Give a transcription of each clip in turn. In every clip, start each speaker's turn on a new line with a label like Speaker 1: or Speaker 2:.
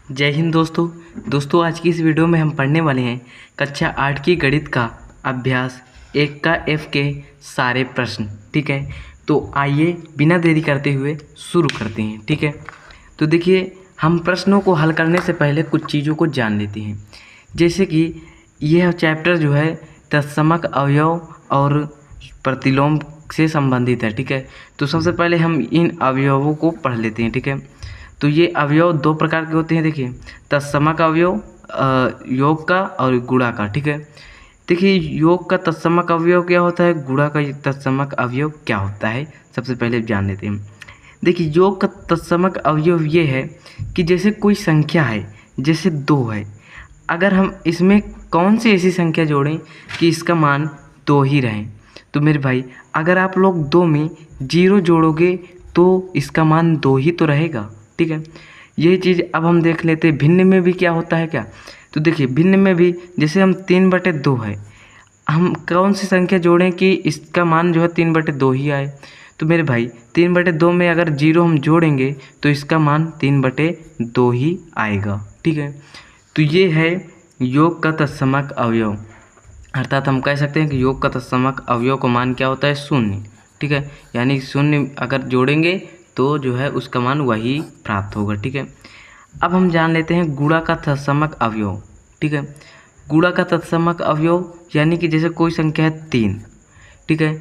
Speaker 1: जय हिंद दोस्तों आज की इस वीडियो में हम पढ़ने वाले हैं कक्षा 8 की गणित का अभ्यास 1 का F के सारे प्रश्न। ठीक है, तो आइए बिना देरी करते हुए शुरू करते हैं। ठीक है, तो देखिए हम प्रश्नों को हल करने से पहले कुछ चीज़ों को जान लेते हैं। जैसे कि यह चैप्टर जो है तत्समक अवयव और प्रतिलोम से संबंधित है। ठीक है, तो सबसे पहले हम इन अवयवों को पढ़ लेते हैं। ठीक है, तो ये अवयव दो प्रकार के होते हैं। देखिए तत्समक अवयव योग का और गुणा का। ठीक है, देखिए योग का तत्समक अवयव क्या होता है, गुणा का तत्समक अवयव क्या होता है, सबसे पहले जान लेते हैं। देखिए योग का तत्समक अवयव ये है कि जैसे कोई संख्या है, जैसे 2 है, अगर हम इसमें कौन सी ऐसी संख्या जोड़ें कि इसका मान 2 ही रहे। तो मेरे भाई अगर आप लोग 2 में 0 जोड़ोगे तो इसका मान 2 ही तो रहेगा। ठीक है, यही चीज़ अब हम देख लेते हैं भिन्न में भी क्या होता है क्या। तो देखिए भिन्न में भी जैसे हम 3/2 है, हम कौन सी संख्या जोड़ें कि इसका मान जो है 3/2 ही आए। तो मेरे भाई 3/2 में अगर 0 हम जोड़ेंगे तो इसका मान 3/2 ही आएगा। ठीक है, तो ये है योग का तत्समक अवयव, अर्थात हम कह सकते हैं कि योग का तत्समक अवयव का मान क्या होता है, 0। ठीक है, यानी 0 अगर जोड़ेंगे तो जो है उसका मान वही प्राप्त होगा। ठीक है, अब हम जान लेते हैं गुणा का तत्समक अवयव। ठीक है, गुणा का तत्समक अवयव यानी कि जैसे कोई संख्या है 3। ठीक है,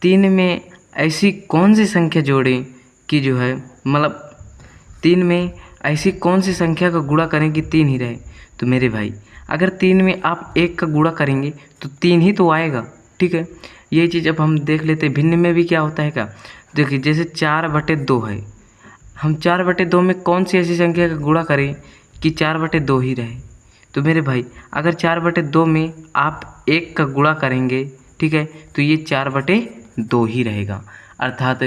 Speaker 1: 3 में ऐसी कौन सी संख्या जोड़ें कि जो है मतलब 3 में ऐसी कौन सी संख्या का गुणा करें कि 3 ही रहे। तो मेरे भाई अगर 3 में आप 1 का गुणा करेंगे तो 3 ही तो आएगा। ठीक है, ये चीज़ अब हम देख लेते हैं भिन्न में भी क्या होता है क्या। देखिए जैसे 4/2 है, हम 4/2 में कौन सी ऐसी संख्या का गुणा करें कि 4/2 ही रहे। तो मेरे भाई अगर 4/2 में आप 1 का गुणा करेंगे, ठीक है, तो ये 4/2 ही रहेगा, अर्थात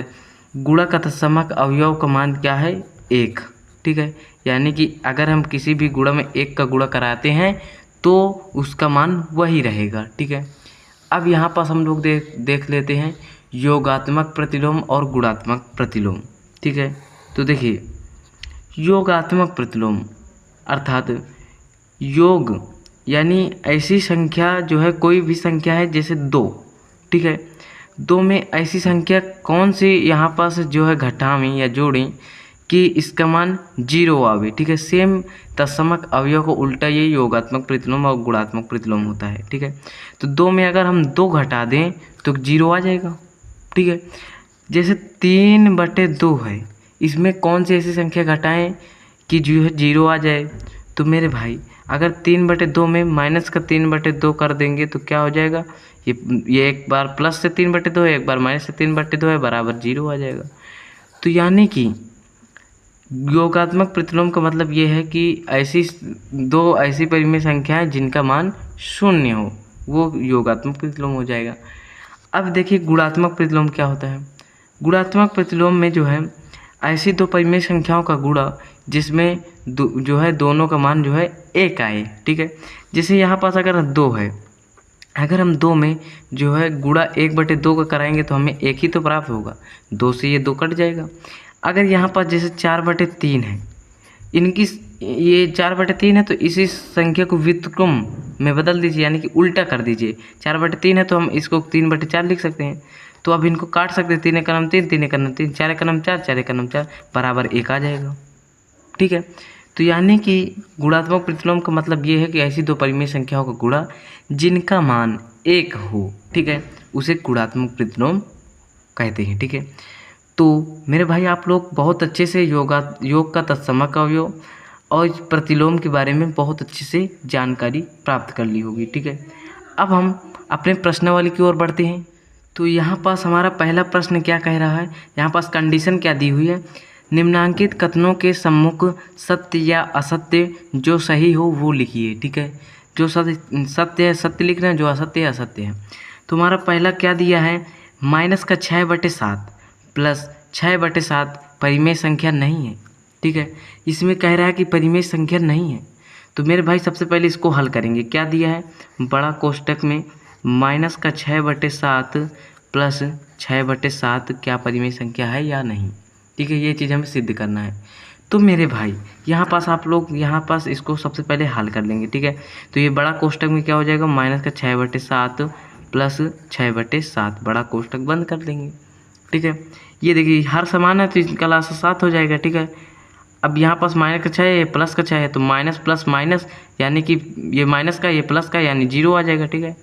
Speaker 1: गुणा का तत्समक अवयव का मान क्या है, 1। ठीक है, यानी कि अगर हम किसी भी गुणा में 1 का गुणा कराते हैं तो उसका मान वही रहेगा। ठीक है, अब यहाँ पास हम लोग देख लेते हैं योगात्मक प्रतिलोम और गुणात्मक प्रतिलोम। ठीक है, तो देखिए योगात्मक प्रतिलोम अर्थात योग यानी ऐसी संख्या जो है, कोई भी संख्या है जैसे 2। ठीक है, 2 में ऐसी संख्या कौन सी यहाँ पास जो है घटावें या जोड़ें कि इसका मान 0 आवे। ठीक है, सेम तत्समक अवयव को उल्टा ये योगात्मक प्रतिलोम और गुणात्मक प्रतिलोम होता है। ठीक है, तो 2 में अगर हम 2 घटा दें तो 0 आ जाएगा। ठीक है, जैसे 3/2 है, इसमें कौन सी ऐसी संख्या घटाएं कि जो है 0 आ जाए। तो मेरे भाई अगर 3/2 में माइनस का 3/2 कर देंगे तो क्या हो जाएगा, ये एक बार प्लस से 3/2 है, एक बार माइनस से 3/2 है, बराबर 0 आ जाएगा। तो यानी कि योगात्मक प्रतिलोम का मतलब ये है कि ऐसी 2 ऐसी परिमेय संख्याएं जिनका मान 0 हो, वो योगात्मक प्रतिलोम हो जाएगा। अब देखिए गुणात्मक प्रतिलोम क्या होता है। गुणात्मक प्रतिलोम में जो है ऐसी 2 परिमेय संख्याओं का गुणा जिसमें जो है दोनों का मान जो है 1 आए। ठीक है, जैसे यहाँ पास अगर 2 है, अगर हम 2 में जो है गुणा 1/2 का कराएंगे तो हमें 1 ही तो प्राप्त होगा, 2 से ये 2 कट जाएगा। अगर यहाँ पास जैसे 4/3 है, इनकी ये 4/3 है तो इसी संख्या को व्युत्क्रम में बदल दीजिए, यानी कि उल्टा कर दीजिए। 4/3 है तो हम इसको 3/4 लिख सकते हैं। तो अब इनको काट सकते हैं, 3 एकम 3, 3 एकम 3, 4 एकम 4, 4 एकम 4, बराबर 1 आ जाएगा। ठीक है, तो यानी कि गुणात्मक प्रतिलोम का मतलब ये है कि ऐसी 2 परिमेय संख्याओं का गुणा जिनका मान 1 हो, ठीक है, उसे गुणात्मक प्रतिलोम कहते हैं। ठीक है, तो मेरे भाई आप लोग बहुत अच्छे से योग का तत्समक अवयव और प्रतिलोम के बारे में बहुत अच्छे से जानकारी प्राप्त कर ली होगी। ठीक है, अब हम अपने प्रश्नावली की ओर बढ़ते हैं। तो यहाँ पास हमारा पहला प्रश्न क्या कह रहा है, यहाँ पास कंडीशन क्या दी हुई है, निम्नांकित कथनों के सम्मुख सत्य या असत्य जो सही हो वो लिखिए। ठीक है, जो सत्य है सत्य लिख रहे हैं, जो असत्य है असत्य है। तो हमारा पहला क्या दिया है, -6/7 प्लस 6/7 परिमेय संख्या नहीं है। ठीक है, इसमें कह रहा है कि परिमेय संख्या नहीं है। तो मेरे भाई सबसे पहले इसको हल करेंगे। क्या दिया है, बड़ा कोष्टक में -6/7 प्लस 6/7 क्या परिमेय संख्या है या नहीं। ठीक है, ये चीज़ हमें सिद्ध करना है। तो मेरे भाई यहाँ पास आप लोग यहाँ पास इसको सबसे पहले हल कर लेंगे, ठीक है। तो ये बड़ा कोष्टक में क्या हो जाएगा, माइनस का 6/7 प्लस 6/7, बड़ा कोष्टक बंद कर देंगे, ठीक है। ये देखिए हर समान है तो इनका लासा 7 हो जाएगा, ठीक है। अब यहाँ पास माइनस का 6 है, प्लस का 6 है, तो माइनस प्लस माइनस यानी कि ये माइनस का ये प्लस का यानी 0 आ जाएगा, ठीक है।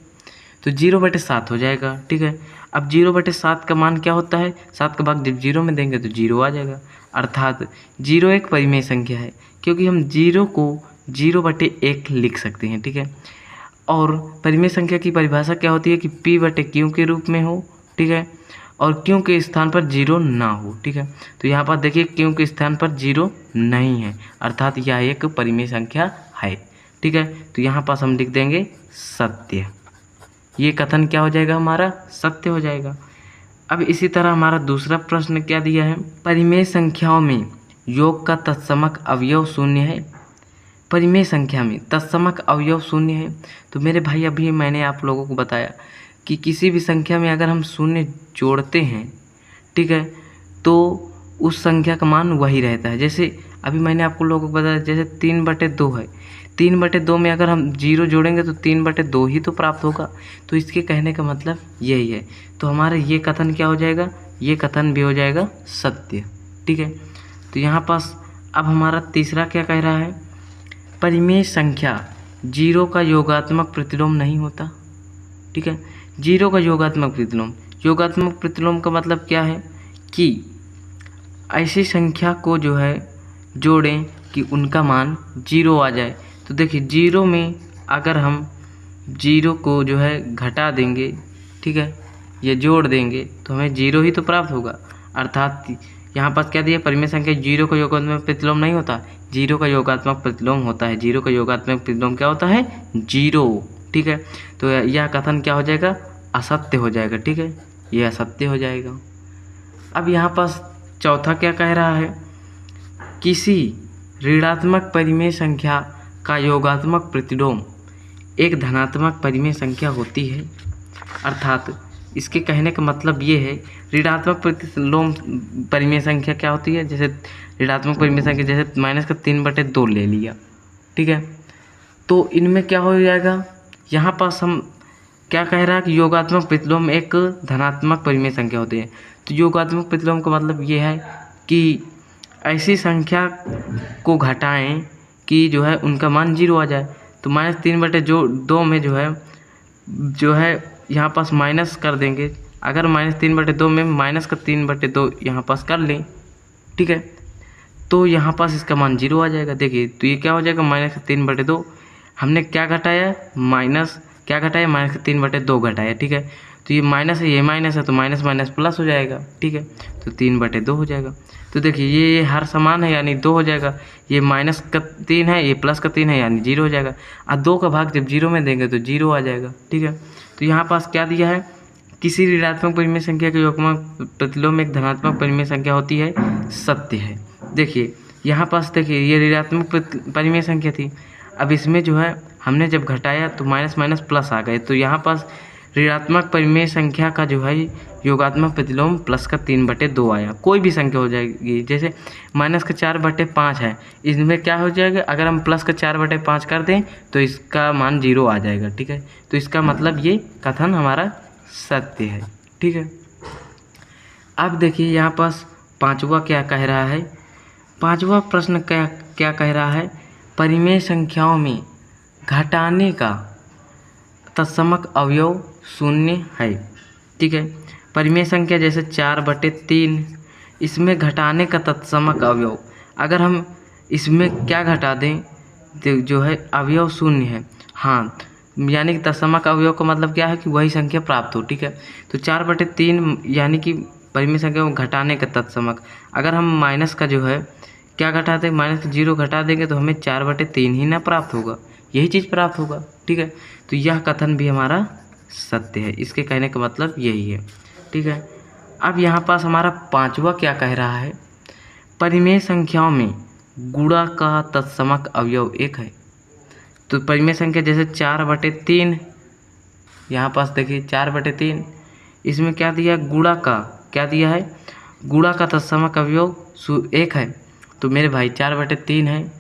Speaker 1: तो 0/7 हो जाएगा, ठीक है। अब 0/7 का मान क्या होता है, 7 का भाग जब 0 में देंगे तो 0 आ जाएगा, अर्थात 0 एक परिमेय संख्या है, क्योंकि हम 0 को 0/1 लिख सकते हैं, ठीक है। और परिमेय संख्या की परिभाषा क्या होती है कि p/q के रूप में हो, ठीक है, और q के स्थान पर 0 ना हो, ठीक है। तो यहाँ पर देखिए q के स्थान पर 0 नहीं है, अर्थात यह एक परिमेय संख्या है, ठीक है। तो यहाँ पास हम लिख देंगे सत्य, ये कथन क्या हो जाएगा, हमारा सत्य हो जाएगा। अब इसी तरह हमारा दूसरा प्रश्न क्या दिया है, परिमेय संख्याओं में योग का तत्समक अवयव शून्य है। परिमेय संख्या में तत्समक अवयव शून्य है, तो मेरे भाई अभी मैंने आप लोगों को बताया कि किसी भी संख्या में अगर हम शून्य जोड़ते हैं, ठीक है, तो उस संख्या का मान वही रहता है। जैसे अभी मैंने आपको लोगों को बताया, जैसे 3/2 है, 3/2 में अगर हम 0 जोड़ेंगे तो 3/2 ही तो प्राप्त होगा। तो इसके कहने का मतलब यही है। तो हमारा ये कथन क्या हो जाएगा, ये कथन भी हो जाएगा सत्य, ठीक है। तो यहाँ पास अब हमारा तीसरा क्या कह रहा है, परिमेय संख्या 0 का योगात्मक प्रतिलोम नहीं होता, ठीक है। 0 का योगात्मक प्रतिलोम, योगात्मक प्रतिलोम का मतलब क्या है कि ऐसी संख्या को जो है जोड़ें कि उनका मान 0 आ जाए। तो देखिए 0 में अगर हम 0 को जो है घटा देंगे, ठीक है, ये जोड़ देंगे तो हमें 0 ही तो प्राप्त होगा, अर्थात यहाँ पास क्या दिया, परिमेय संख्या 0 का योगात्मक प्रतिलोम नहीं होता, 0 का योगात्मक प्रतिलोम होता है। 0 का योगात्मक प्रतिलोम क्या होता है, 0, ठीक है। तो यह कथन क्या हो जाएगा, असत्य हो जाएगा, ठीक है, यह असत्य हो जाएगा। अब यहाँ पास चौथा क्या कह रहा है, किसी ऋणात्मक परिमेय संख्या का योगात्मक प्रतिलोम एक धनात्मक परिमेय संख्या होती है, अर्थात इसके कहने का मतलब ये है, ऋणात्मक प्रतिलोम परिमेय संख्या क्या होती है, जैसे ऋणात्मक परिमेय संख्या जैसे माइनस का 3/2 ले लिया, ठीक है। तो इनमें क्या हो जाएगा, यहाँ पास हम क्या कह रहा है कि योगात्मक प्रतिलोम एक धनात्मक परिमेय संख्या होती है। तो योगात्मक प्रतिलोम का मतलब ये है कि ऐसी संख्या को घटाएं कि जो है उनका मान 0 आ जाए। तो -3/2 में जो है यहाँ पास माइनस कर देंगे, अगर -3/2 में माइनस का 3/2 यहाँ पास कर लें, ठीक है, तो यहाँ पास इसका मान 0 आ जाएगा। देखिए तो ये क्या हो जाएगा, -3/2 हमने क्या घटाया, माइनस क्या घटाया, -3/2 घटाया, ठीक है। तो ये माइनस है, ये माइनस है, तो माइनस माइनस प्लस हो जाएगा, ठीक है। तो 3/2 हो जाएगा। तो देखिए ये हर समान है यानी 2 हो जाएगा, ये माइनस का 3 है, ये प्लस का 3 है यानी 0 हो जाएगा। और 2 का भाग जब 0 में देंगे तो 0 आ जाएगा, ठीक है। तो यहाँ पास क्या दिया है, किसी ऋणात्मक परिमेय संख्या के योगात्मक प्रतिलोम एक धनात्मक परिमेय संख्या होती है, सत्य है। देखिए यहाँ पास देखिए ये ऋणात्मक परिमेय संख्या थी, अब इसमें जो है हमने जब घटाया तो माइनस माइनस प्लस आ गए, तो यहाँ पास ऋणात्मक परिमेय संख्या का जो है योगात्मक प्रतिलोम प्लस का 3/2 आया। कोई भी संख्या हो जाएगी, जैसे माइनस का 4/5 है, इसमें क्या हो जाएगा, अगर हम प्लस का 4/5 कर दें तो इसका मान 0 आ जाएगा, ठीक है। तो इसका मतलब ये कथन हमारा सत्य है, ठीक है। अब देखिए यहाँ पास पांचवा क्या कह रहा है, पांचवा प्रश्न क्या कह रहा है, परिमेय संख्याओं में घटाने का तत्समक अवयव 0 है, ठीक है। परिमेय संख्या जैसे 4/3, इसमें घटाने का तत्समक अवयव, अगर हम इसमें क्या घटा दें तो जो है अवयव 0 है, हाँ, यानी कि तत्समक अवयव का मतलब क्या है कि वही संख्या प्राप्त हो, ठीक है। तो 4/3 यानी कि परिमेय संख्या में घटाने का तत्समक, अगर हम माइनस का जो है क्या घटा दें, माइनस का 0 घटा देंगे तो हमें 4/3 ही ना प्राप्त होगा, यही चीज़ प्राप्त होगा, ठीक है। तो यह कथन भी हमारा सत्य है, इसके कहने का मतलब यही है, ठीक है। अब यहाँ पास हमारा पांचवा क्या कह रहा है, परिमेय संख्याओं में गुणा का तत्समक अवयव 1 है। तो परिमेय संख्या जैसे 4/3, यहाँ पास देखिए 4/3, इसमें क्या दिया, गुणा का क्या दिया है, गुणा का तत्समक अवयव 1 है। तो मेरे भाई 4/3 है,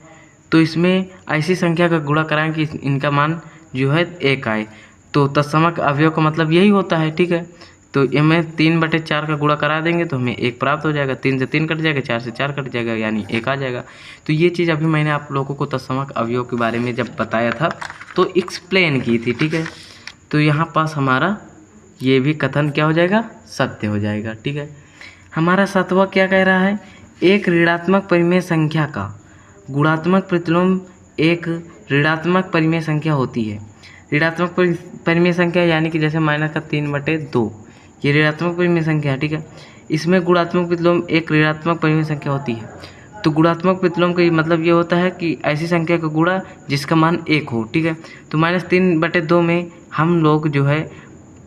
Speaker 1: तो इसमें ऐसी संख्या का गुणा कराएं कि इनका मान जो है 1 आए। तो तत्समक अवयव का मतलब यही होता है, ठीक है। तो इनमें 3/4 का गुणा करा देंगे तो हमें 1 प्राप्त हो जाएगा। 3 से 3 कट जाएगा, 4 से 4 कट जाएगा, यानी 1 आ जाएगा। तो ये चीज़ अभी मैंने आप लोगों को तत्समक अवयव के बारे में जब बताया था तो एक्सप्लेन की थी, ठीक है। तो यहाँ पास हमारा ये भी कथन क्या हो जाएगा, सत्य हो जाएगा, ठीक है। हमारा 7वां क्या कह रहा है, एक ऋणात्मक परिमेय संख्या का गुणात्मक प्रतिलोम एक ऋणात्मक परिमेय संख्या होती है। ऋणात्मक परिमेय संख्या यानी कि जैसे -3/2 ये ऋणात्मक परिमेय संख्या है, ठीक है। इसमें गुणात्मक प्रतिलोम एक ऋणात्मक परिमेय संख्या होती है। तो गुणात्मक प्रतिलोम का मतलब ये होता है कि ऐसी संख्या का गुणा जिसका मान 1 हो, ठीक है। तो -3/2 में हम लोग जो है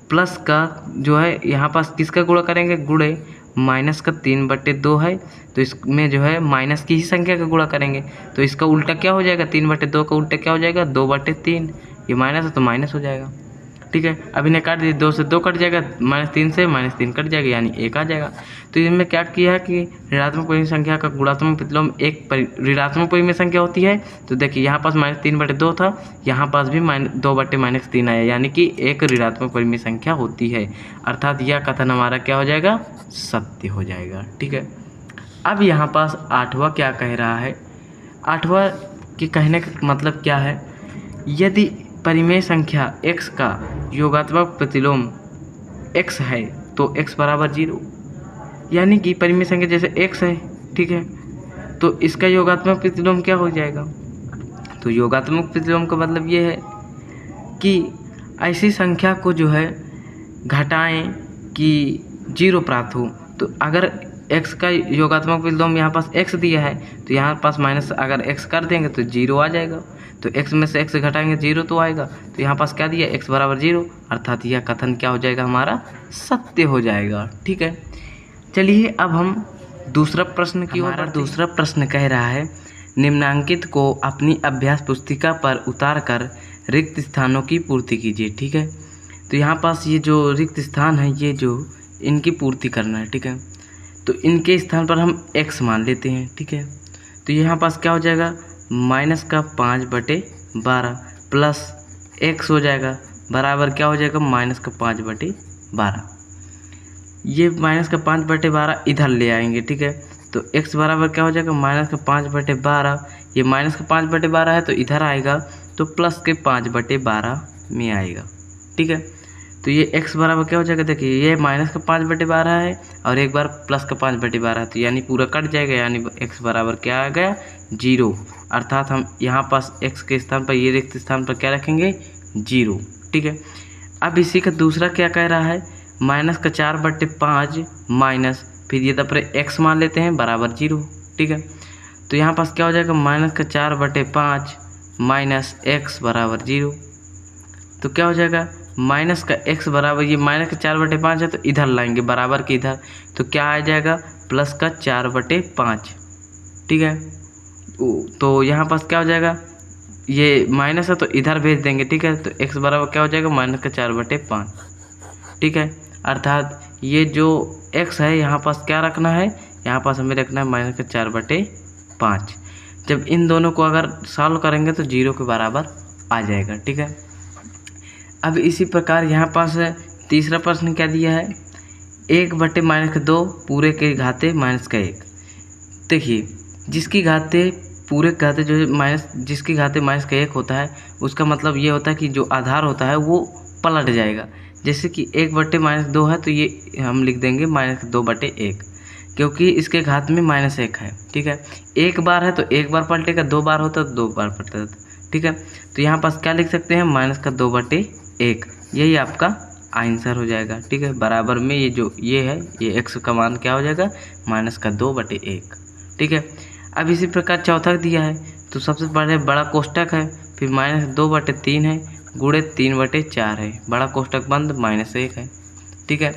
Speaker 1: प्लस का जो है यहाँ पास किसका गुणा करेंगे, गुणे -3/2 है, तो इसमें जो है माइनस की ही संख्या का गुणा करेंगे। तो इसका उल्टा क्या हो जाएगा, 3/2 का उल्टा क्या हो जाएगा, 2/3। ये माइनस है तो माइनस हो जाएगा, ठीक है। अब इन्हें काट दीजिए, 2 से 2 कट जाएगा, -3 से -3 कट जाएगा, यानी 1 आ जाएगा। तो इसमें क्या किया है कि ऋणात्मक परिमेय संख्या का गुणात्मक प्रतिलोम एक ऋणात्मक परिमेय संख्या होती है। तो देखिए यहाँ पास -3/2 था, यहाँ पास भी 2/-3 आया, यानी कि एक ऋणात्मक परिमेय संख्या होती है। अर्थात यह कथन हमारा क्या हो जाएगा, सत्य हो जाएगा, ठीक है। अब यहाँ पास 8वां क्या कह रहा है, 8वां के कहने का मतलब क्या है, यदि परिमेय संख्या x का योगात्मक प्रतिलोम x है तो x बराबर 0, यानी कि परिमेय संख्या जैसे x है, ठीक है, तो इसका योगात्मक प्रतिलोम क्या हो जाएगा। तो योगात्मक प्रतिलोम का मतलब ये है कि ऐसी संख्या को जो है घटाएं कि 0 प्राप्त हो। तो अगर x का योगात्मक प्रतिलोम यहाँ पास x दिया है तो यहाँ पास माइनस अगर x कर देंगे तो 0 आ जाएगा। तो x में से x घटाएंगे 0 तो आएगा। तो यहाँ पास क्या दिया, x बराबर 0, अर्थात यह कथन क्या हो जाएगा, हमारा सत्य हो जाएगा, ठीक है। चलिए अब हम दूसरा प्रश्न की ओर। दूसरा प्रश्न कह रहा है, निम्नांकित को अपनी अभ्यास पुस्तिका पर उतार कर रिक्त स्थानों की पूर्ति कीजिए, ठीक है। तो यहाँ पास ये जो रिक्त स्थान है, ये जो इनकी पूर्ति करना है, ठीक है। तो इनके स्थान पर हम x मान लेते हैं, ठीक है। तो यहाँ पास क्या हो जाएगा, -5/12 प्लस x हो जाएगा बराबर क्या हो जाएगा, -5/12। ये -5/12 इधर ले आएंगे, ठीक है। तो x बराबर क्या हो जाएगा, -5/12। ये -5/12 है तो इधर आएगा तो +5/12 में आएगा, ठीक है। तो ये x बराबर क्या हो जाएगा, देखिए ये -5/12 है और एक बार +5/12 है, तो यानी पूरा कट जाएगा, यानी x बराबर क्या आ गया, 0। अर्थात हम यहाँ पास x के स्थान पर, ये रिक्त स्थान पर क्या रखेंगे, 0, ठीक है। अब इसी का दूसरा क्या कह रहा है, -4/5 माइनस फिर ये पर x मान लेते हैं बराबर 0, ठीक है। तो यहाँ पास क्या हो जाएगा, -4/5 माइनस x बराबर 0। तो क्या हो जाएगा, माइनस का x बराबर, ये -4/5 है तो इधर लाएंगे बराबर के इधर, तो क्या आ जाएगा, +4/5, ठीक है। तो यहाँ पास क्या हो जाएगा, ये माइनस है तो इधर भेज देंगे, ठीक है। तो x बराबर क्या हो जाएगा, -4/5, ठीक है। अर्थात ये जो x है यहाँ पास क्या रखना है, यहाँ पास हमें रखना है -4/5। जब इन दोनों को अगर सॉल्व करेंगे तो 0 के बराबर आ जाएगा, ठीक है। अब इसी प्रकार यहाँ पास तीसरा प्रश्न क्या दिया है, 1/-2 पूरे के घाते -1। देखिए जिसकी घाते पूरे घाते जो है जिसकी घाते -1 होता है, उसका मतलब ये होता है कि जो आधार होता है वो पलट जाएगा। जैसे कि 1/-2 है तो ये हम लिख देंगे -2/1, क्योंकि इसके घात में -1 है, ठीक है। एक बार है तो एक बार पलटेगा, 2 बार होता है तो 2 बार पलटेगा, ठीक है। तो यहाँ पास क्या लिख सकते हैं, -2/1, यही आपका आंसर हो जाएगा, ठीक है। बराबर में ये जो ये है, ये x का मान क्या हो जाएगा, -2/1, ठीक है। अब इसी प्रकार चौथा दिया है, तो सबसे पहले बड़ा कोष्टक है, फिर -2/3 है, गुणे 3/4 है, बड़ा कोष्टक बंद, -1 है, ठीक है।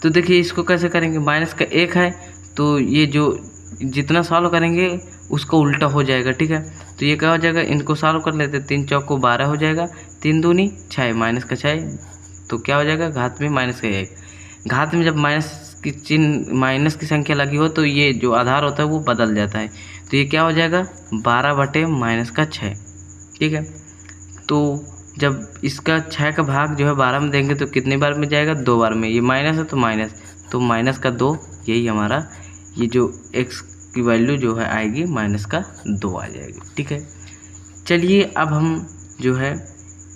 Speaker 1: तो देखिए इसको कैसे करेंगे, -1 है तो ये जो जितना सॉल्व करेंगे उसको उल्टा हो जाएगा, ठीक है। तो ये क्या हो जाएगा, इनको सॉल्व कर लेते, 3 चौको 12 हो जाएगा, 3 दूनी 6, -6, तो क्या हो जाएगा, घात में -1। घात में जब माइनस की संख्या लगी हो तो ये जो आधार होता है वो बदल जाता है। तो ये क्या हो जाएगा 12/-6, ठीक है। तो जब इसका 6 का भाग जो है 12 में देंगे तो कितनी बार में जाएगा 2 बार में, ये माइनस है तो माइनस का 2, यही हमारा ये जो x की वैल्यू जो है आएगी -2 आ जाएगी, ठीक है। चलिए अब हम जो है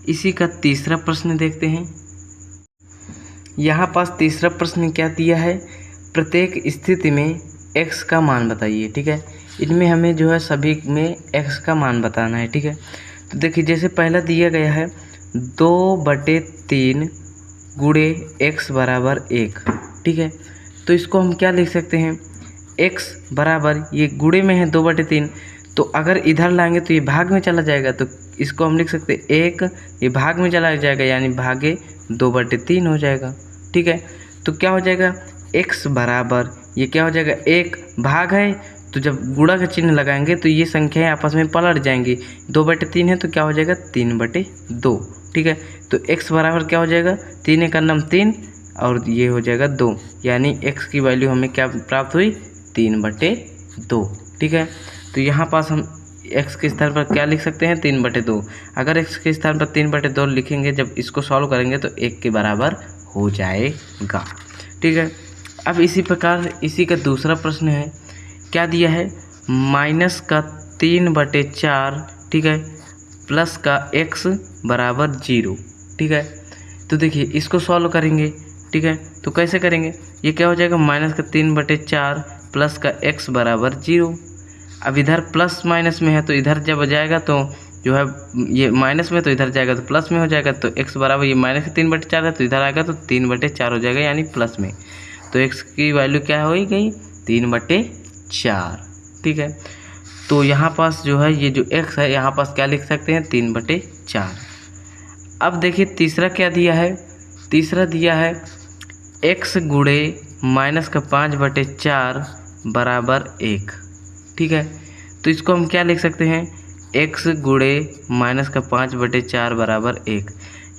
Speaker 1: इसी का तीसरा प्रश्न देखते हैं। यहाँ पास तीसरा प्रश्न क्या दिया है, प्रत्येक स्थिति में x का मान बताइए, ठीक है। इनमें हमें जो है सभी में x का मान बताना है, ठीक है। तो देखिए जैसे पहला दिया गया है 2/3 गुणे x बराबर 1, ठीक है। तो इसको हम क्या लिख सकते हैं, x बराबर, ये गुणे में है 2/3, तो अगर इधर लाएंगे तो ये भाग में चला जाएगा, तो इसको हम लिख सकते हैं 1, ये भाग में चला जाएगा यानी भागे 2/3 हो जाएगा, ठीक है। तो क्या हो जाएगा x बराबर, ये क्या हो जाएगा 1 भाग है, तो जब गुणा का चिन्ह लगाएंगे तो ये संख्याएं आपस में पलट जाएंगी, 2/3 है तो क्या हो जाएगा 3/2, ठीक है। तो x बराबर क्या हो जाएगा 3 × 9 3 और ये हो जाएगा 2, यानी x की वैल्यू हमें क्या प्राप्त हुई 3/2, ठीक है। तो यहाँ पास हम x के स्थान पर क्या लिख सकते हैं 3/2। अगर x के स्थान पर 3/2 लिखेंगे, जब इसको सॉल्व करेंगे तो 1 के बराबर हो जाएगा, ठीक है। अब इसी प्रकार इसी का दूसरा प्रश्न है, क्या दिया है -3/4, ठीक है, प्लस का x बराबर 0, ठीक है। तो देखिए इसको सॉल्व करेंगे, ठीक है। तो कैसे करेंगे, ये क्या हो जाएगा -3/4 प्लस का x बराबर 0। अब इधर प्लस माइनस में है तो इधर जब जाएगा तो जो है ये माइनस में, तो इधर जाएगा तो प्लस में हो जाएगा, तो x बराबर ये -3/4 है तो इधर आएगा तो 3/4 हो जाएगा यानी प्लस में, तो x की वैल्यू क्या हो गई 3/4, ठीक है। तो यहाँ पास जो है ये जो x है यहाँ पास क्या लिख सकते हैं 3/4। अब देखिए तीसरा क्या दिया है, तीसरा दिया है x गुणे -5/4 बराबर 1, ठीक है। तो इसको हम क्या लिख सकते हैं x गुणे -5/4 बराबर 1,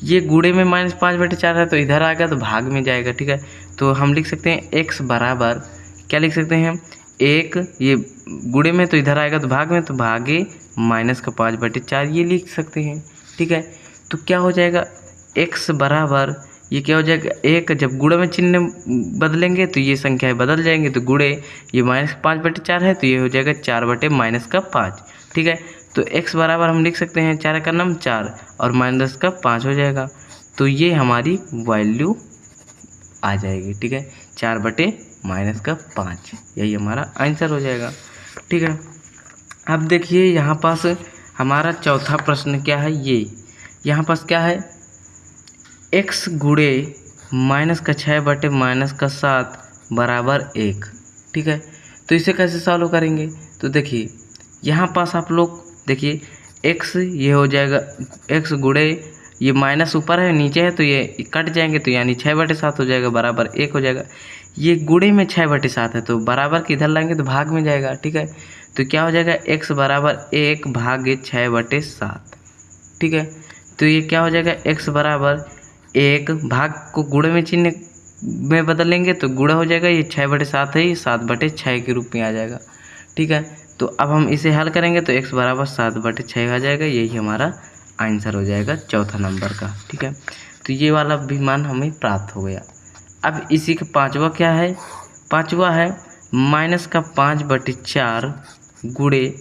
Speaker 1: ये गुणे में -5/4 है तो इधर आएगा तो भाग में जाएगा, ठीक है। तो हम लिख सकते हैं x बराबर क्या लिख सकते हैं 1, ये गुणे में तो इधर आएगा तो भाग में, तो भागे -5/4 ये लिख सकते हैं, ठीक है। तो क्या हो जाएगा x बराबर, ये क्या हो जाएगा 1, जब गुणे में चिन्ह बदलेंगे तो ये संख्याएं बदल जाएंगे, तो गुणे ये -5/4 है तो ये हो जाएगा 4/-5, ठीक है। तो x बराबर हम लिख सकते हैं 4 का नाम 4 और -5 हो जाएगा, तो ये हमारी वैल्यू आ जाएगी, ठीक है, 4/-5, यही हमारा आंसर हो जाएगा, ठीक है। अब देखिए यहाँ पास हमारा चौथा प्रश्न क्या है, ये यहाँ पास क्या है x गुणे -6/-7 बराबर 1, ठीक है। तो इसे कैसे सॉल्व करेंगे, तो देखिए यहाँ पास आप लोग देखिए x ये हो जाएगा x गुणे, ये माइनस ऊपर है नीचे है तो ये कट जाएंगे, तो यानी 6/7 हो जाएगा बराबर 1 हो जाएगा। ये गुणे में 6/7 है तो बराबर के इधर लाएंगे तो भाग में जाएगा, ठीक है। तो क्या हो जाएगा x बराबर 1 भागे 6/7, ठीक है। तो ये क्या हो जाएगा x बराबर 1 भाग को गुणे में चिन्ह में बदलेंगे तो गुणा हो जाएगा, ये 6/7 है, ये 7/6 के रूप में आ जाएगा, ठीक है। तो अब हम इसे हल करेंगे तो x बराबर 7/6 आ जाएगा, यही हमारा आंसर हो जाएगा चौथा नंबर का, ठीक है। तो ये वाला भी मान हमें प्राप्त हो गया। अब इसी का पांचवा क्या है, पांचवा है -5/4 गुणे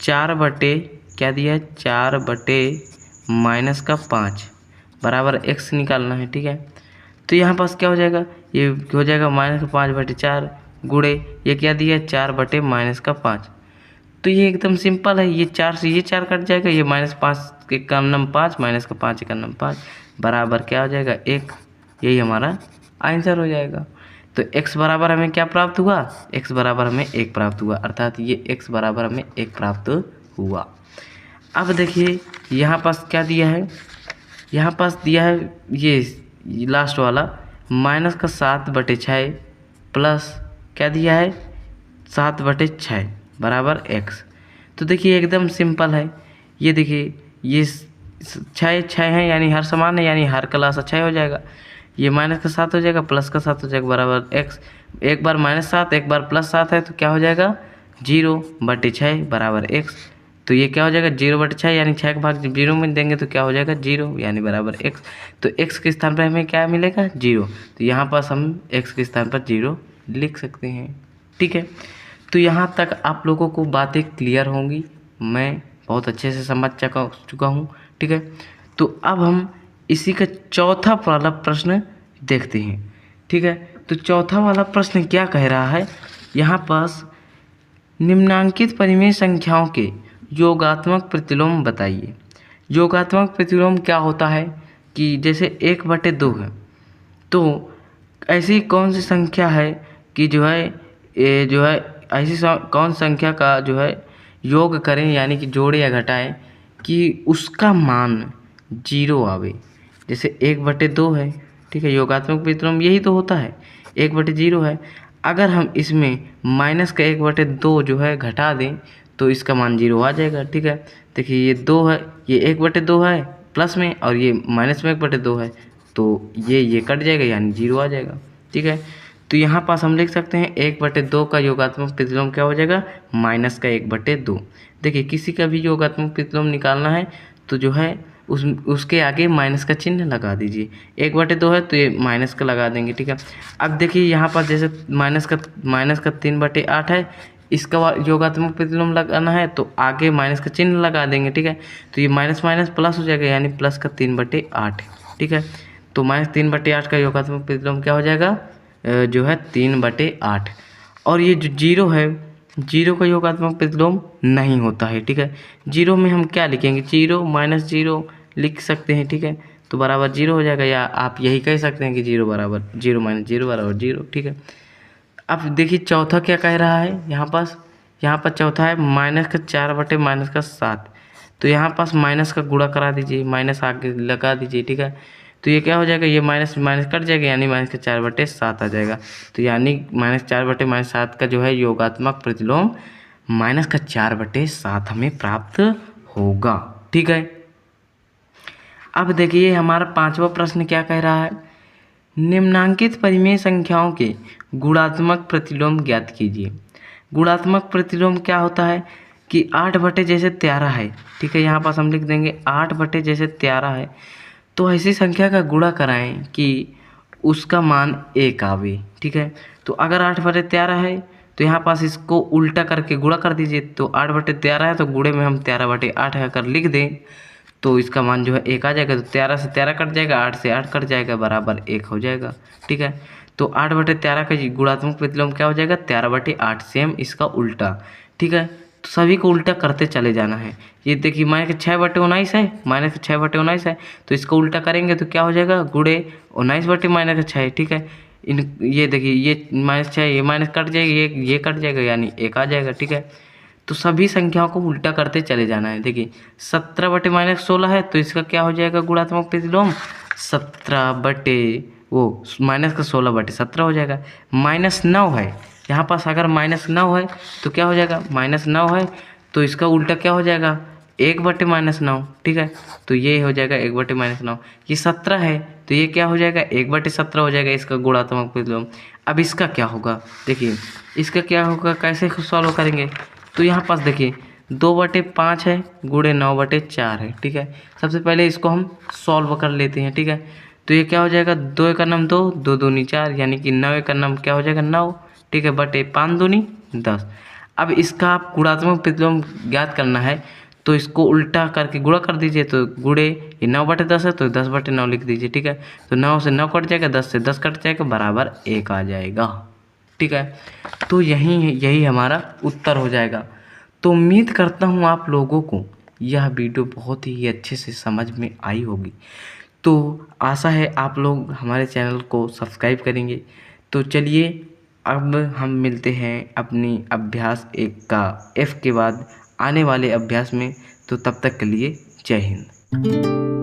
Speaker 1: 4/ क्या दिया है 4/-5 बराबर x निकालना है, ठीक है। तो यहाँ पास क्या हो जाएगा, ये हो जाएगा -5/4 गुणे ये क्या दिया है 4/-5, तो ये एकदम सिंपल है, ये 4 से ये 4 कट जाएगा, ये -5 के का नाम 5 माइनस का 5 का नाम 5 बराबर क्या हो जाएगा 1, यही हमारा आंसर हो जाएगा। तो x बराबर हमें क्या प्राप्त हुआ, x बराबर हमें 1 प्राप्त हुआ, अर्थात ये x बराबर हमें 1 प्राप्त हुआ। अब देखिए यहाँ पास क्या दिया है, यहाँ पास दिया है ये लास्ट वाला -7/6 प्लस क्या दिया है 7/6 बराबर x। तो देखिए एकदम सिंपल है, ये देखिए ये 6 है यानी हर समान है, यानी हर क्लास 6 हो जाएगा, ये -7 हो जाएगा प्लस का 7 हो जाएगा बराबर x, एक बार -7 एक बार +7 है तो क्या हो जाएगा 0/6 बराबर x। तो ये क्या हो जाएगा 0/6 यानी 6 का भाग 0 में देंगे तो क्या हो जाएगा 0 यानी बराबर x। तो x के स्थान पर हमें क्या मिलेगा 0। तो यहाँ पास हम x के स्थान पर 0 लिख सकते हैं। ठीक है, तो यहाँ तक आप लोगों को बातें क्लियर होंगी, मैं बहुत अच्छे से समझ चुका हूँ। ठीक है, तो अब हम इसी का चौथा वाला प्रश्न देखते हैं। ठीक है, तो चौथा वाला प्रश्न क्या कह रहा है, यहाँ पास निम्नांकित परिमेय संख्याओं के योगात्मक प्रतिलोम बताइए। योगात्मक प्रतिलोम क्या होता है कि जैसे 1/2 है, तो ऐसी कौन सी संख्या है कि जो है ऐसी कौन संख्या का जो है योग करें यानी कि जोड़े या घटाएं कि उसका मान 0 आवे। जैसे 1/2 है, ठीक है, योगात्मक प्रतिलोम यही तो होता है, 1/0 है। अगर हम इसमें माइनस का 1/2 जो है घटा दें तो इसका मान 0 आ जाएगा। ठीक है, देखिए ये 2 है, ये 1/2 है प्लस में और ये माइनस में 1/2 है, तो ये कट जाएगा यानी 0 आ जाएगा। ठीक है, तो यहाँ पास हम लिख सकते हैं 1/2 का योगात्मक प्रतिलोम क्या हो जाएगा माइनस का 1/2। देखिए किसी का भी योगात्मक प्रतिलोम निकालना है तो जो है उसके आगे माइनस का चिन्ह लगा दीजिए। 1/2 है तो ये माइनस का लगा देंगे। ठीक है, अब देखिए यहाँ पर जैसे माइनस का 3/8 है, इसका योगात्मक प्रतिलोम लगाना है तो आगे माइनस का चिन्ह लगा देंगे। ठीक है, तो ये माइनस माइनस प्लस हो जाएगा यानी प्लस का 3/8। ठीक है, तो माइनस 3/8 का योगात्मक प्रतिलोम क्या हो जाएगा जो है 3/8। और ये जो 0 है, 0 का योगात्मक प्रतिलोम नहीं होता है। ठीक है, 0 में हम क्या लिखेंगे 0 - 0 लिख सकते हैं। ठीक है, तो बराबर 0 हो जाएगा, या आप यही कह सकते हैं कि 0 बराबर 0 - 0 बराबर 0। ठीक है, अब देखिए चौथा क्या कह रहा है, यहाँ पर चौथा है -4/-7। तो यहाँ पास माइनस का गुणा करा दीजिए, माइनस आगे लगा दीजिए। ठीक है, तो ये क्या हो जाएगा, ये माइनस माइनस कट जाएगा यानी -4/7 आ जाएगा। तो यानी -4/-7 का जो है योगात्मक प्रतिलोम -4/7 हमें प्राप्त होगा। ठीक है, अब देखिए हमारा पांचवा प्रश्न क्या कह रहा है, निम्नांकित परिमेय संख्याओं के गुणात्मक प्रतिलोम ज्ञात कीजिए। गुणात्मक प्रतिलोम क्या होता है कि 8/13 है। ठीक है, यहाँ पास हम लिख देंगे 8/13 है, तो ऐसी संख्या का गुणा कराएं कि उसका मान 1 आवे। ठीक है, तो अगर 8/13 है तो यहाँ पास इसको उल्टा करके गुणा कर दीजिए। तो 8/13 है तो गुणे में हम 13/8 अगर लिख दें तो इसका मान जो है 1 आ जाएगा। तो 13 से 13 कट जाएगा, 8 से 8 कट जाएगा, बराबर 1 हो जाएगा। ठीक है, तो 8/13 का गुणात्मक प्रतिलोम क्या हो जाएगा 13/8, सेम इसका उल्टा। ठीक है, तो सभी को उल्टा करते चले जाना है। ये देखिए -6/19 है, -6/19 है, तो इसको उल्टा करेंगे तो क्या हो जाएगा गुणे 19/-6। ठीक है, ये देखिए ये -6 ये माइनस कट जाएगा, ये कट जाएगा यानी 1 आ जाएगा। ठीक है, तो सभी संख्याओं को उल्टा करते चले जाना है। देखिए 17/-16 है तो इसका क्या हो जाएगा गुणात्मक प्रतिलोम 16/17 हो जाएगा। -9 है, यहाँ पास अगर -9 है तो क्या हो जाएगा -9 है तो इसका उल्टा क्या हो जाएगा 1/-9। ठीक है, तो ये हो जाएगा 1/-9। ये 17 है तो ये क्या हो जाएगा 1/17 हो जाएगा इसका गुणात्मक प्रतिलोम। अब इसका क्या होगा, देखिए इसका क्या होगा, कैसे सॉल्व करेंगे, तो यहाँ पास देखिए 2/5 है गुणे 9/4 है। ठीक है, सबसे पहले इसको हम सॉल्व कर लेते हैं। ठीक है, तो ये क्या हो जाएगा 2 × 9 2, 2 दूनी 4 यानी कि 9 × 9 क्या हो जाएगा 9। ठीक है, बटे 5 दूनी 10। अब इसका आप गुणात्मक प्रतिलोम ज्ञात करना है तो इसको उल्टा करके गुणा कर दीजिए। तो गुणे ये 9/10 है तो 10/9 लिख दीजिए। ठीक है, तो 9 से 9 कट जाएगा, 10 से 10 कट जाएगा, बराबर 1 आ जाएगा। ठीक है, तो यही हमारा उत्तर हो जाएगा। तो उम्मीद करता हूँ आप लोगों को यह वीडियो बहुत ही अच्छे से समझ में आई होगी। तो आशा है आप लोग हमारे चैनल को सब्सक्राइब करेंगे। तो चलिए अब हम मिलते हैं अपनी अभ्यास 1 का F के बाद आने वाले अभ्यास में। तो तब तक के लिए जय हिंद।